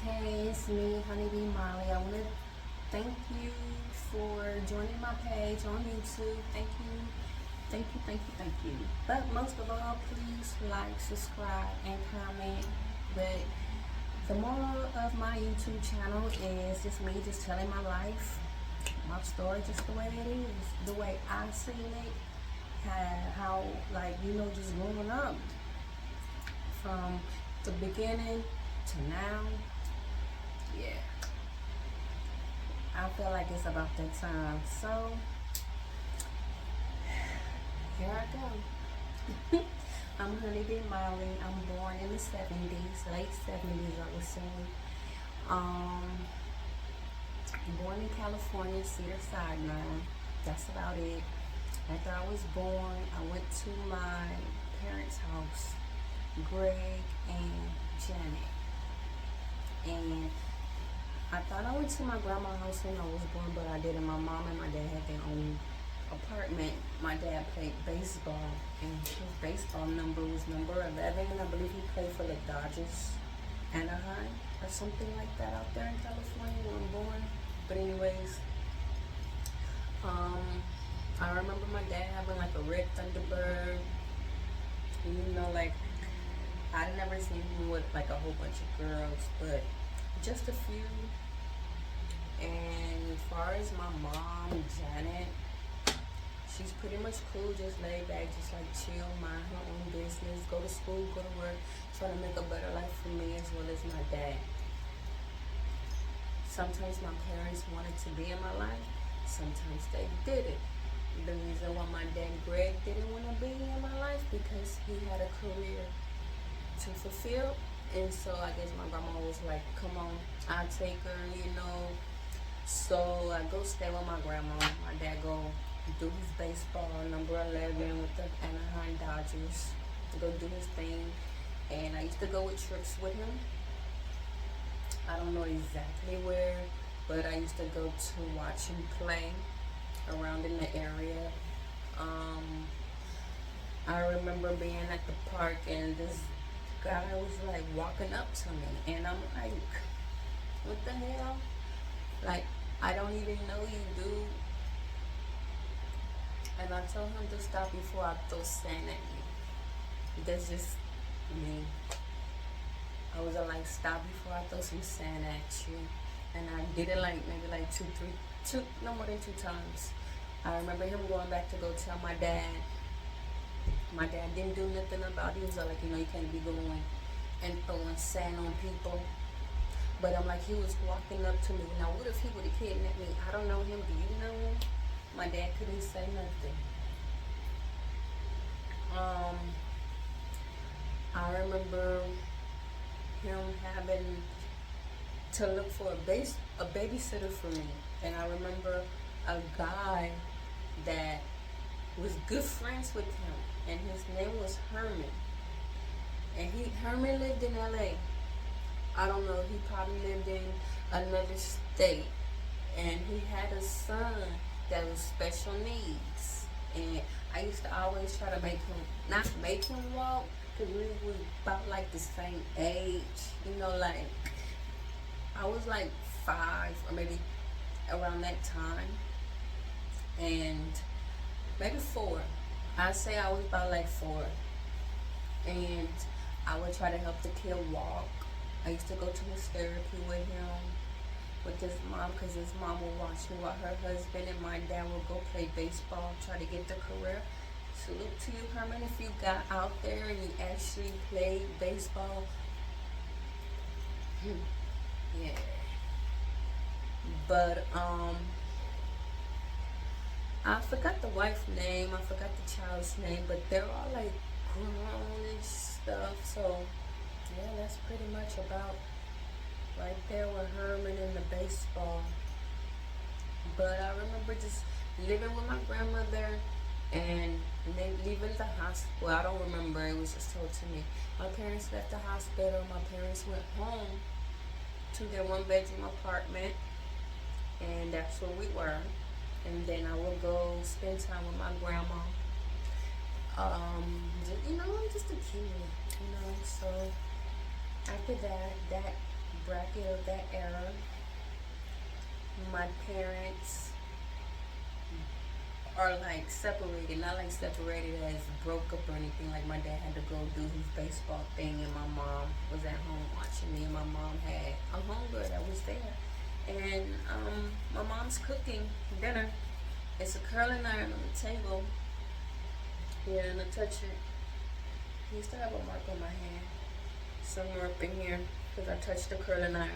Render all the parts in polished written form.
Hey, it's me, HoneyBmolly I. want to thank you for joining my page on YouTube. Thank you, thank you, thank you, thank you. But most of all, please like, subscribe, and comment. But the moral of my YouTube channel is just me just telling my life, my story just the way it is, the way I seen it, how like, just growing up from the beginning to now. Yeah, I feel like it's about that time. So here I go. I'm HoneyBmolly. I'm born in the 70s, late 70s, I would say. Um, born in California, Cedar Sinai. That's about it. After I was born, I went to my parents' house, Greg and Janet. And I thought I went to my grandma's house when I was born, but I didn't. My mom and my dad had their own apartment. My dad played baseball, and his baseball number was number 11. I believe he played for the Dodgers, Anaheim, or something like that out there in California where I'm born. But anyways, I remember my dad having like a red Thunderbird. Like I never seen him with like a whole bunch of girls, but just a few. And as far as my mom, Janet, she's pretty much cool, just laid back, just like chill, mind her own business, go to school, go to work, try to make a better life for me as well as my dad. Sometimes my parents wanted to be in my life, sometimes they didn't. The reason why my dad Greg didn't want to be in my life because he had a career to fulfill. And so I guess my grandma was like, come on, I'll take her. So I go stay with my grandma. My dad go do his baseball, number 11 with the Anaheim Dodgers. Go do his thing. And I used to go with trips with him. I don't know exactly where, but I used to go to watch him play around in the area. I remember being at the park and this guy was like walking up to me, and I'm like, what the hell? Like, I don't even know you, dude. And I told him to stop before I throw sand at you. That's just me. I was like, stop before I throw some sand at you. And I did it like maybe like no more than 2 times. I remember him going back to go tell my dad. My dad didn't do nothing about it. He was like, you can't be going and throwing sand on people. But I'm like, he was walking up to me. Now, what if he would have kidnapped me? I don't know him. Do you know him? My dad couldn't say nothing. I remember him having to look for a babysitter for me. And I remember a guy that was good friends with him, and his name was Herman. And Herman lived in LA. I don't know, he probably lived in another state. And he had a son that was special needs. And I used to always try to not make him walk, because we was about like the same age. Like I was like 5 or maybe around that time. And maybe 4. I'd say I was about like 4. And I would try to help the kid walk. I used to go to his therapy with him, with his mom, because his mom would watch me while her husband and my dad would go play baseball, try to get the career. Salute to you, Herman, if you got out there and you actually played baseball. Yeah. But I forgot the wife's name, I forgot the child's name, but they're all like grown and stuff. So yeah, that's pretty much about right there with Herman and the baseball. But I remember just living with my grandmother and leaving the hospital. Well, I don't remember, it was just told to me. My parents left the hospital, my parents went home to their 1-bedroom apartment, and that's where we were. And then I would go spend time with my grandma. I'm just a kid, so after that bracket of that era. My parents are like separated, not like separated as broke up or anything. Like my dad had to go do his baseball thing, and my mom was at home watching me. And my mom had a homegirl that was there, and my mom's cooking dinner. It's a curling iron on the table. Yeah, and I touch it. I used to have a mark on my hand somewhere up in here because I touched the curling iron.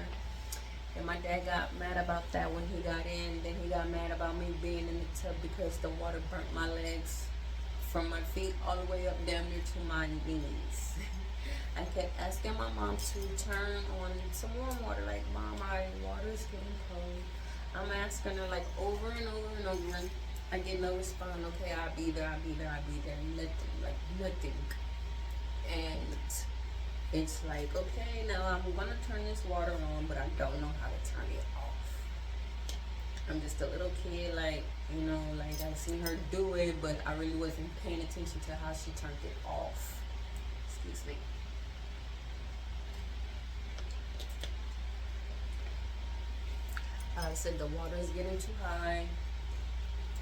And my dad got mad about that when he got in. Then he got mad about me being in the tub because the water burnt my legs from my feet all the way up down there to my knees. I kept asking my mom to turn on some warm water. Like, Mom, my water is getting cold. I'm asking her like over and over and over. I get no response. Okay, I'll be there, I'll be there, I'll be there. Nothing, like nothing. And it's like, okay, now I'm gonna turn this water on, but I don't know how to turn it off. I'm just a little kid, like, like I've seen her do it, but I really wasn't paying attention to how she turned it off. Excuse me. I said the water is getting too high.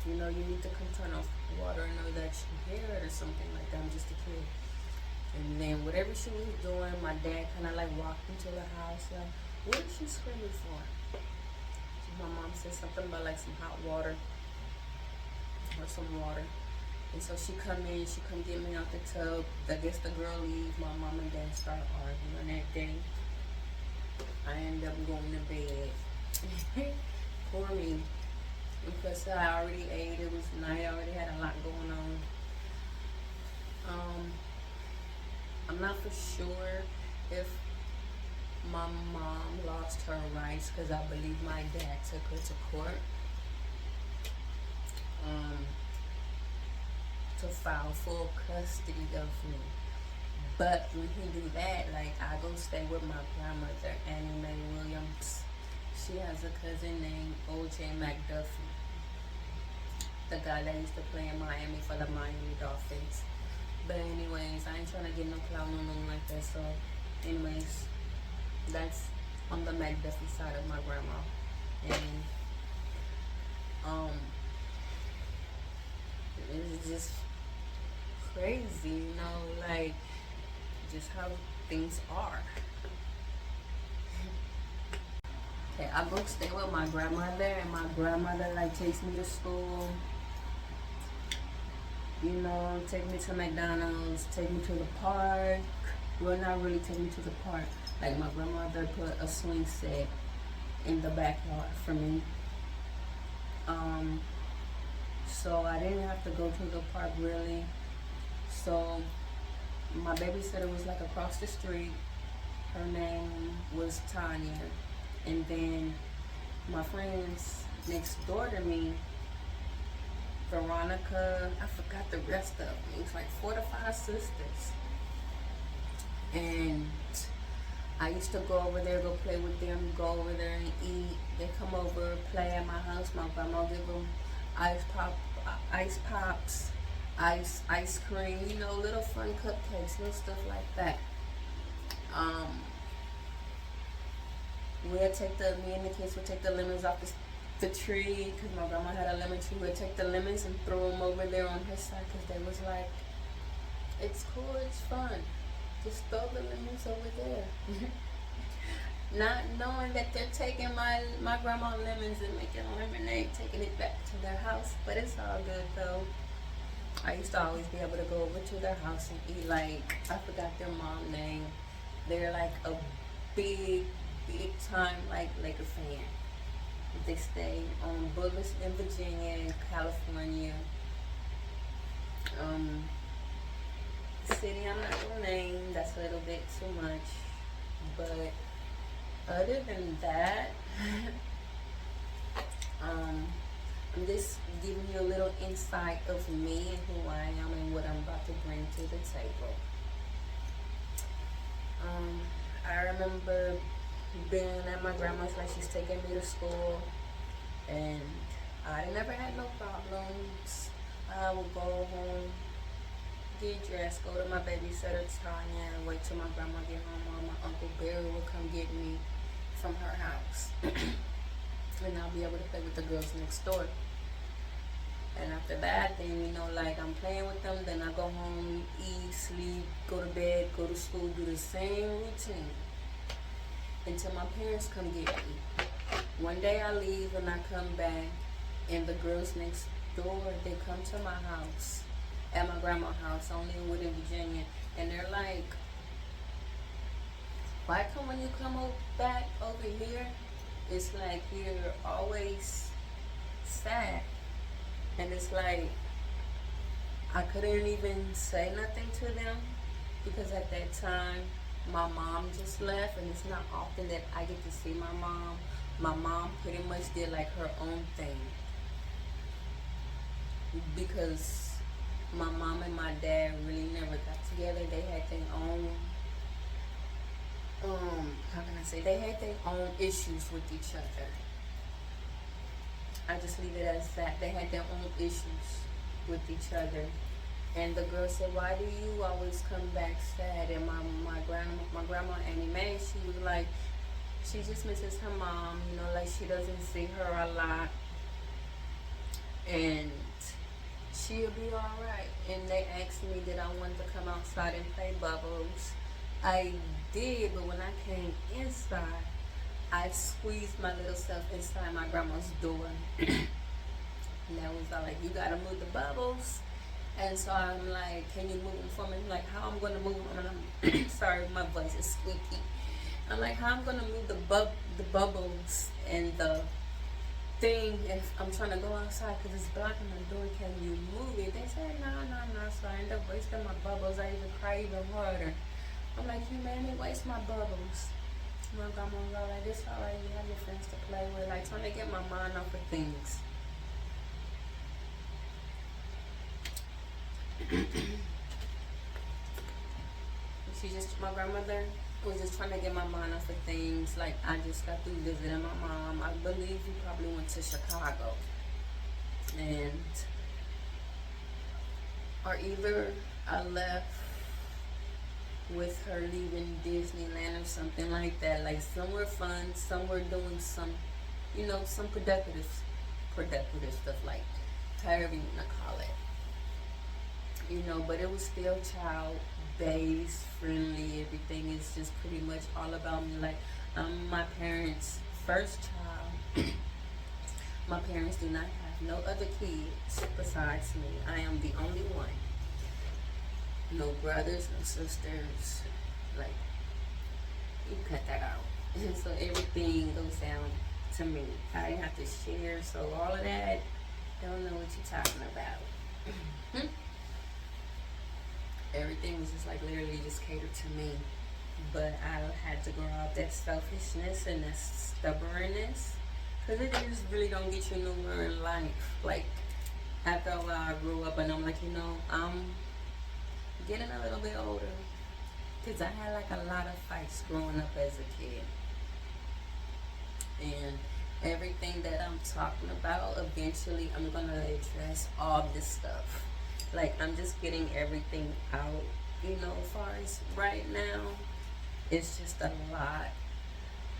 You need to come turn off the water. I know that you hear it or something like that. I'm just a kid. And then whatever she was doing, my dad kind of like walked into the house. Like, what is she screaming for? So my mom said something about like some hot water or some water. And so she come get me out the tub. I guess the girl leaves. My mom and dad start arguing that day. I end up going to bed. Poor me. Because I already ate. It was night. I already had a lot going on. I'm not for sure if my mom lost her rights because I believe my dad took her to court to file full custody of me. But when he do that, like, I go stay with my grandmother, Annie Mae Williams. She has a cousin named O.J. McDuffie, the guy that used to play in Miami for the Miami Dolphins. But anyways, I ain't trying to get no clout on nothing like that. So anyways, that's on the McDuffie side of my grandma. And it's just crazy, like just how things are. Okay, I go stay with my grandmother, and my grandmother like takes me to school. Take me to McDonald's, take me to the park. Well, not really take me to the park. Like, my grandmother put a swing set in the backyard for me. So I didn't have to go to the park really. So my babysitter was like across the street. Her name was Tanya. And then my friends next door to me, Veronica, I forgot the rest of them. It was like 4 to 5 sisters. And I used to go over there, go play with them, go over there and eat. They come over, play at my house. My grandma give them ice pops, ice cream, little fun cupcakes, little stuff like that. Me and the kids would take the lemons off the tree, because my grandma had a lemon tree. We'd take the lemons and throw them over there on her side, because they was like, it's cool, it's fun. Just throw the lemons over there. Not knowing that they're taking my grandma lemons and making lemonade, taking it back to their house. But it's all good though. I used to always be able to go over to their house and eat. Like, I forgot their mom name. They're like a big time like Laker fan. They stay on Bullis in Virginia and California. City I'm not gonna name, that's a little bit too much. But other than that, I'm just giving you a little insight of me and who I am and what I'm about to bring to the table. I remember being at my grandma's, like, she's taking me to school, and I never had no problems. I would go home, get dressed, go to my babysitter Tanya, and wait till my grandma get home, or my Uncle Barry would come get me from her house. And I'll be able to play with the girls next door. And after that, then, you know, like, I'm playing with them, then I go home, eat, sleep, go to bed, go to school, do the same routine until my parents come get me. One day I leave and I come back, and the girls next door, they come to my house, at my grandma's house, only in Woodin, Virginia, and they're like, why come when you come back over here, it's like you're always sad? And it's like, I couldn't even say nothing to them because at that time, my mom just left, and it's not often that I get to see my mom. My mom pretty much did like her own thing because my mom and my dad really never got together. They had their own, how can I say, they had their own issues with each other. I just leave it as that. They had their own issues with each other. And the girl said, why do you always come back sad? And my grandma Annie Mae, she was like, she just misses her mom, you know, like she doesn't see her a lot. And she'll be alright. And they asked me that I wanted to come outside and play bubbles. I did, but when I came inside, I squeezed my little self inside my grandma's door. And that was all like, you gotta move the bubbles. And so I'm like, can you move them for me? I'm like, how I'm gonna move them? And I'm sorry, my voice is squeaky. I'm like, how I'm gonna move the bubbles and the thing if I'm trying to go outside because it's blocking the door. Can you move it? They said, no. So I end up wasting my bubbles. I even cry even harder. I'm like, you made me waste my bubbles. My grandma was like, it's alright, you have your friends to play with. Like, trying to get my mind off of things. My grandmother was just trying to get my mind off of things. Like, I just got through visiting my mom. I believe we probably went to Chicago. Or either I left with her leaving Disneyland or something like that. Like, somewhere fun, somewhere doing some, you know, some productive stuff, like however you want to call it. You know, but it was still child-based, friendly. Everything is just pretty much all about me. Like, I'm my parents' first child. My parents do not have no other kids besides me. I am the only one. No brothers, no sisters. Like, you cut that out. And so everything goes down to me. I didn't have to share, so all of that, don't know what you're talking about. Everything was just like literally just catered to me. But I had to grow out that selfishness and that stubbornness, because it just really don't get you nowhere in life. Like, after a while I grew up and I'm like, you know, I'm getting a little bit older, because I had like a lot of fights growing up as a kid. And everything that I'm talking about, eventually I'm going to address all this stuff. Like, I'm just getting everything out, you know, as far as right now, it's just a lot.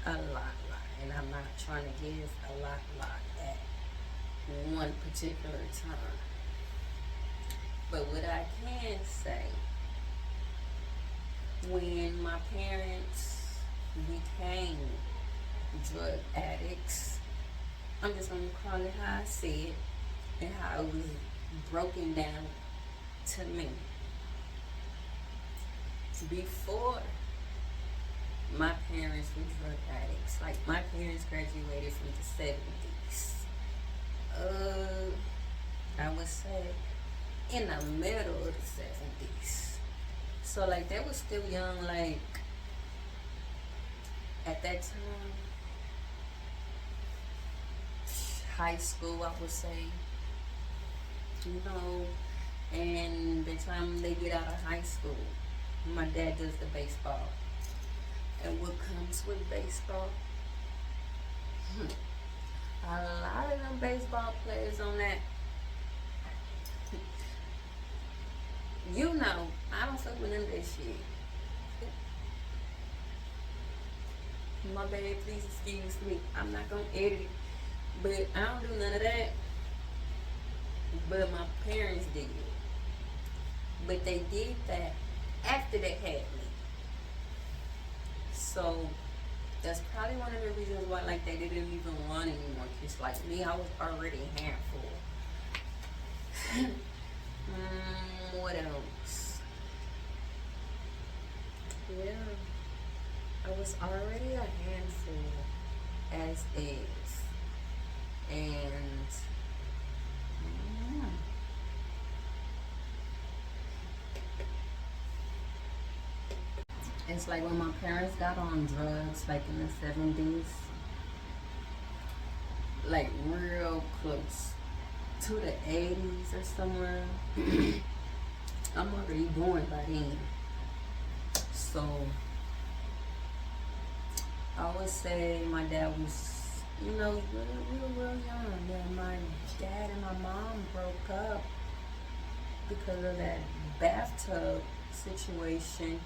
And I'm not trying to give a lot at one particular time. But what I can say, when my parents became drug addicts, I'm just going to call it how I see it and how it was broken down to me. Before, my parents were drug addicts. Like, my parents graduated from the 70s. I would say in the middle of the 70s. So, like, they were still young. Like, at that time, high school, I would say, you know, and by the time they get out of high school, my dad does the baseball. And what comes with baseball? A lot of them baseball players on that, you know, I don't fuck with them that shit. My bad, please excuse me. I'm not gonna edit it. But I don't do none of that. But my parents did. But they did that after they had me. So that's probably one of the reasons why like they didn't even want any more kids like me. I was already a handful. What else? Yeah. I was already a handful as is. And yeah. It's like when my parents got on drugs, like in the 70s, like real close to the 80s or somewhere. I'm already born by then. So I would say my dad was, we were real young. And my dad and my mom broke up because of that bathtub situation.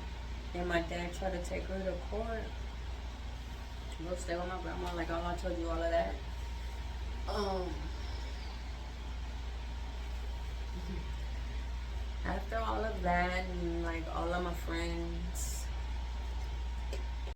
And my dad tried to take her to court. Go stay with my grandma, like I told you all of that. After all of that, and like all of my friends